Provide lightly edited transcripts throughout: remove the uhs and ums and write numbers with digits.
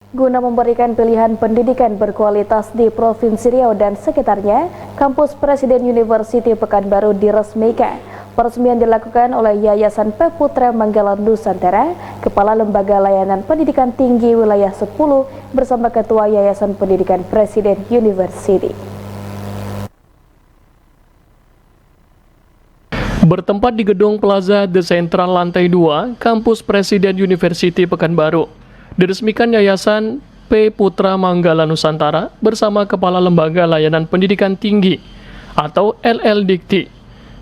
Guna memberikan pilihan pendidikan berkualitas di Provinsi Riau dan sekitarnya, Kampus Presiden University Pekanbaru diresmikan. Peresmian dilakukan oleh Yayasan Peputra Manggala Nusantara, Kepala Lembaga Layanan Pendidikan Tinggi Wilayah 10 bersama Ketua Yayasan Pendidikan Presiden University. Bertempat di Gedung Plaza The Central lantai 2, Kampus Presiden University Pekanbaru, diresmikan Yayasan Peputra Manggala Nusantara bersama Kepala Lembaga Layanan Pendidikan Tinggi atau LLDikti,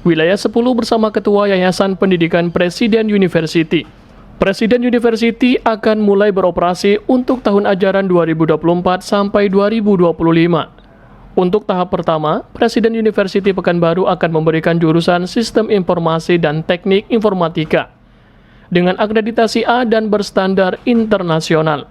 Wilayah 10 bersama Ketua Yayasan Pendidikan Presiden University. Presiden University akan mulai beroperasi untuk tahun ajaran 2024 sampai 2025. Untuk tahap pertama, Presiden University Pekanbaru akan memberikan jurusan Sistem Informasi dan Teknik Informatika dengan akreditasi A dan berstandar internasional.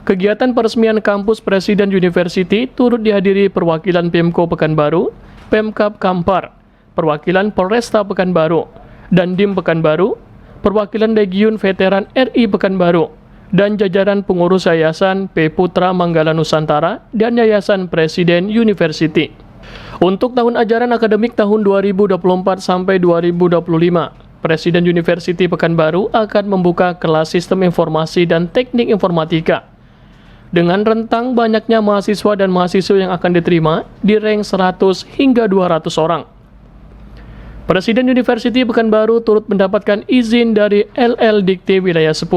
Kegiatan peresmian Kampus Presiden University turut dihadiri perwakilan Pemko Pekanbaru, Pemkab Kampar, perwakilan Polresta Pekanbaru, Dandim Pekanbaru, perwakilan Legiun Veteran RI Pekanbaru, dan jajaran pengurus Yayasan Peputra Manggala Nusantara dan Yayasan Presiden University. Untuk tahun ajaran akademik tahun 2024 sampai 2025, Presiden University Pekanbaru akan membuka kelas Sistem Informasi dan Teknik Informatika dengan rentang banyaknya mahasiswa dan mahasiswa yang akan diterima di rank 100 hingga 200 orang. Presiden University Pekanbaru turut mendapatkan izin dari LLDikti Wilayah 10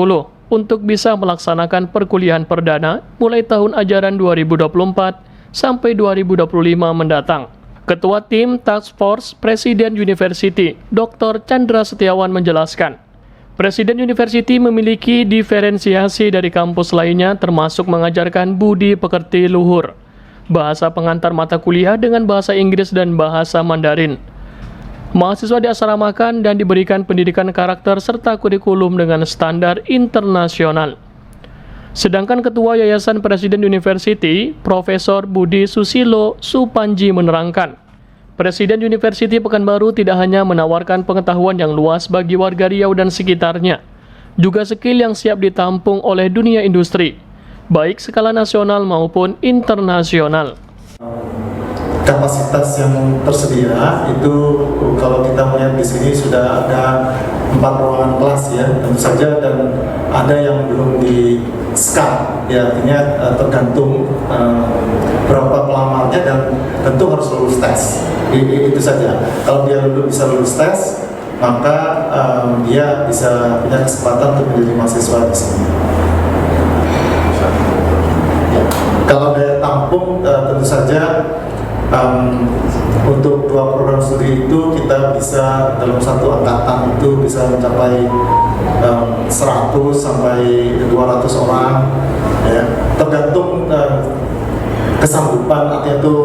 untuk bisa melaksanakan perkuliahan perdana mulai tahun ajaran 2024 sampai 2025 mendatang. Ketua Tim Task Force Presiden University, Dr. Chandra Setiawan menjelaskan, Presiden University memiliki diferensiasi dari kampus lainnya termasuk mengajarkan budi pekerti luhur, bahasa pengantar mata kuliah dengan bahasa Inggris dan bahasa Mandarin. Mahasiswa diasramakan dan diberikan pendidikan karakter serta kurikulum dengan standar internasional. Sedangkan Ketua Yayasan Presiden University, Profesor Budi Susilo Supanji menerangkan, Presiden University Pekanbaru tidak hanya menawarkan pengetahuan yang luas bagi warga Riau dan sekitarnya, juga skill yang siap ditampung oleh dunia industri, baik skala nasional maupun internasional. Kapasitas yang tersedia itu kalau kita melihat di sini sudah ada 4 ruangan kelas ya tentu saja, dan ada yang belum di scan ya, artinya tergantung berapa pelamarnya dan tentu harus lulus tes. Itu saja. Kalau dia bisa lulus tes, maka dia bisa punya kesempatan untuk menjadi mahasiswa di sini. Ya. Kalau daya tampung tentu saja untuk 2 program studi itu kita bisa dalam satu angkatan itu bisa mencapai 100 sampai 200 orang ya, tergantung kesanggupan artinya itu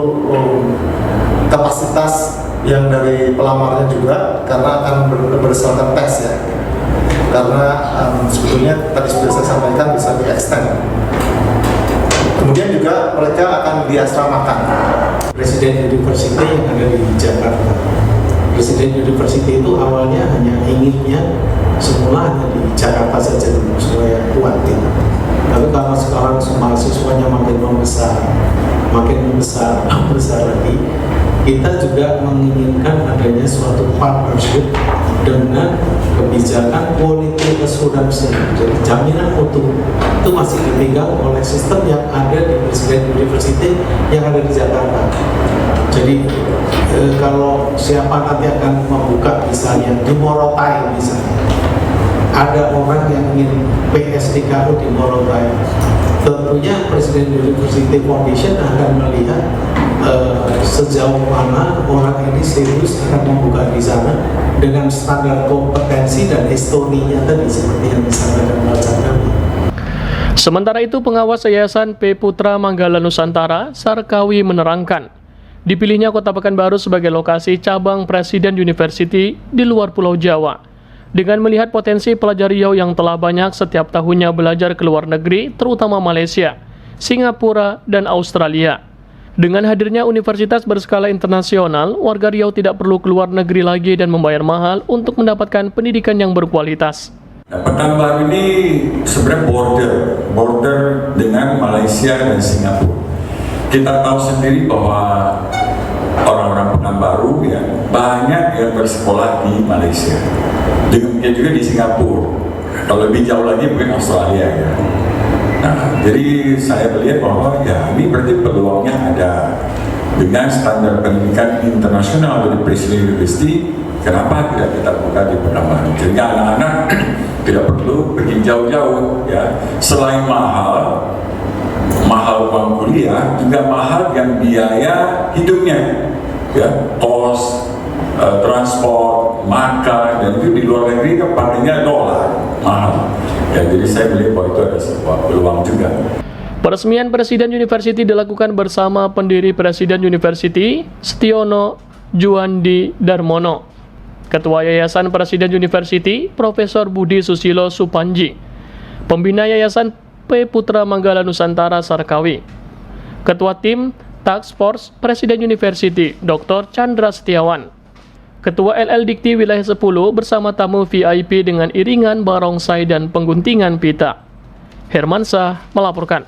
kapasitas yang dari pelamarnya juga, karena akan berdasarkan tes ya, karena sebetulnya tadi sudah saya sampaikan bisa di extend. Kemudian juga mereka akan diasramakan. Presiden University yang ada di Jakarta. Presiden University itu awalnya hanya inginnya semula hanya di Jakarta saja dulu supaya kuat gitu. Tapi karena sekarang mahasiswanya makin besar lagi, kita juga menginginkan adanya suatu partnership dengan kebijakan quality assurance. Jadi jaminan mutu itu masih dipegang oleh sistem yang ada di Presiden University yang ada di Jakarta. Jadi kalau siapa nanti akan membuka misalnya di Morotai misalnya, ada orang yang ingin PSDKU di Morotai, tentunya Presiden University Foundation akan melihat sejauh mana orang ini serius akan membuka di sana dengan standar kompetensi dan historinya tadi seperti yang disampaikan oleh kami. Sementara itu, pengawas Yayasan Peputra Manggala Nusantara, Sarkawi menerangkan, dipilihnya Kota Pekanbaru sebagai lokasi cabang Presiden University di luar Pulau Jawa, dengan melihat potensi pelajar Riau yang telah banyak setiap tahunnya belajar ke luar negeri, terutama Malaysia, Singapura, dan Australia. Dengan hadirnya universitas berskala internasional, warga Riau tidak perlu keluar negeri lagi dan membayar mahal untuk mendapatkan pendidikan yang berkualitas. Pekanbaru ini sebenarnya border Malaysia dan Singapura. Kita tahu sendiri bahwa orang-orang Pekanbaru ya banyak yang bersekolah di Malaysia. Demikian juga di Singapura. Kalau lebih jauh lagi mungkin Australia ya. Nah, jadi saya melihat bahwa ya ini berarti peluangnya ada. Dengan standar pendidikan internasional dari Presiden University, kenapa tidak kita buka di Pekanbaru? Jadi anak-anak tidak perlu pergi jauh-jauh ya. Selain mahal uang kuliah, juga mahal yang biaya hidupnya ya, kos, transport, makan, dan itu di luar negeri kan pakainya dolar mahal ya. Jadi saya melihat bahwa itu ada sebuah peluang juga. Peresmian Presiden University dilakukan bersama pendiri Presiden University, Setiono Juandi Darmono, Ketua Yayasan Presiden University, Profesor Budi Susilo Supanji, Pembina Yayasan P. Putra Manggala Nusantara Sarkawi, Ketua Tim Task Force Presiden University, Dr. Chandra Setiawan, Ketua LL Dikti Wilayah 10 bersama tamu VIP dengan iringan barongsai dan pengguntingan pita. Hermansyah melaporkan.